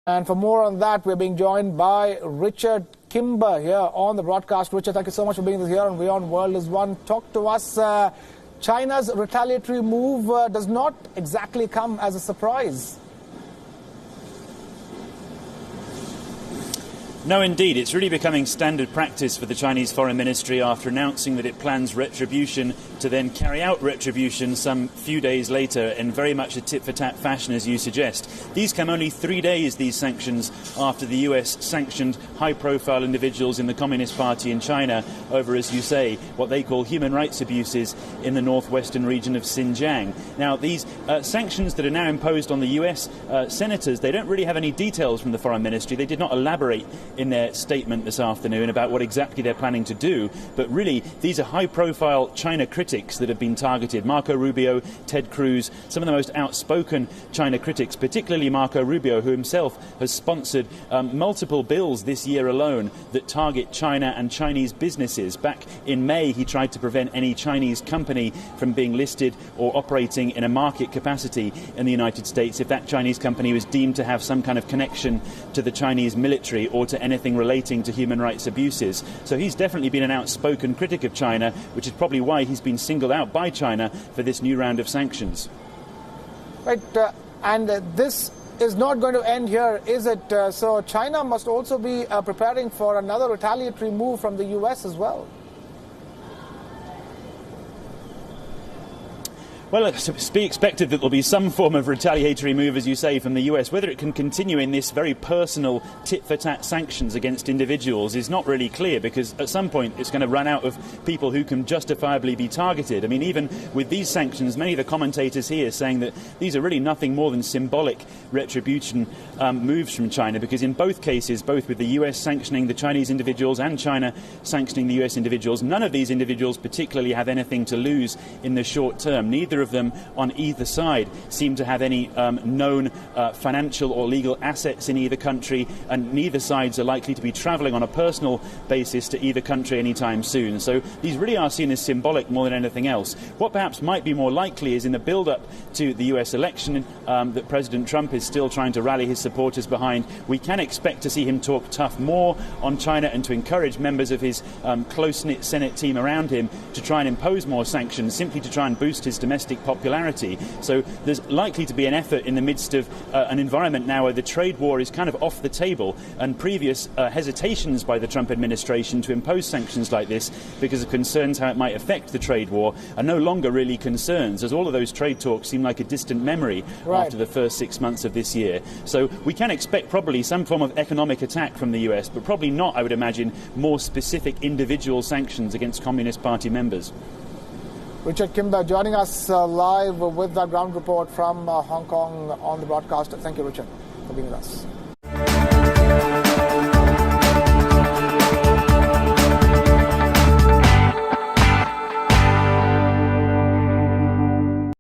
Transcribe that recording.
And for more on that, we're being joined by Richard Kimber here on the broadcast. Richard, thank you so much for being here on Beyond World is One. Talk to us. China's retaliatory move does not exactly come as a surprise. No, indeed. It's really becoming standard practice for the Chinese Foreign Ministry after announcing that it plans retribution to then carry out retribution some few days later in very much a tit-for-tat fashion, as you suggest. These come only 3 days, these sanctions, after the US sanctioned high-profile individuals in the Communist Party in China over, as you say, what they call human rights abuses in the northwestern region of Xinjiang. Now, these sanctions that are now imposed on the US senators, they don't really have any details from the Foreign Ministry. They did not elaborate in their statement this afternoon about what exactly they're planning to do. But really, these are high-profile China critics that have been targeted. Marco Rubio, Ted Cruz, some of the most outspoken China critics, particularly Marco Rubio, who himself has sponsored multiple bills this year alone that target China and Chinese businesses. Back in May, he tried to prevent any Chinese company from being listed or operating in a market capacity in the United States if that Chinese company was deemed to have some kind of connection to the Chinese military or to anything relating to human rights abuses. So he's definitely been an outspoken critic of China, which is probably why he's been singled out by China for this new round of sanctions. Right, and this is not going to end here, is it? So China must also be preparing for another retaliatory move from the US as well. Well, it's be expected that there will be some form of retaliatory move, as you say, from the US. Whether it can continue in this very personal tit-for-tat sanctions against individuals is not really clear, because at some point it's going to run out of people who can justifiably be targeted. I mean, even with these sanctions, many of the commentators here saying that these are really nothing more than symbolic retribution moves from China, because in both cases, both with the US sanctioning the Chinese individuals and China sanctioning the US individuals, none of these individuals particularly have anything to lose in the short term. Neither of them on either side seem to have any known financial or legal assets in either country, and neither sides are likely to be travelling on a personal basis to either country anytime soon. So these really are seen as symbolic more than anything else. What perhaps might be more likely is in the build-up to the US election that President Trump is still trying to rally his supporters behind. We can expect to see him talk tough more on China and to encourage members of his close-knit Senate team around him to try and impose more sanctions, simply to try and boost his domestic popularity. So there's likely to be an effort in the midst of an environment now where the trade war is kind of off the table, and previous hesitations by the Trump administration to impose sanctions like this because of concerns how it might affect the trade war are no longer really concerns, as all of those trade talks seem like a distant memory after the first 6 months of this year. So we can expect probably some form of economic attack from the US, but probably not, I would imagine, more specific individual sanctions against Communist Party members. Richard Kimber joining us live with that ground report from Hong Kong on the broadcast. Thank you, Richard, for being with us.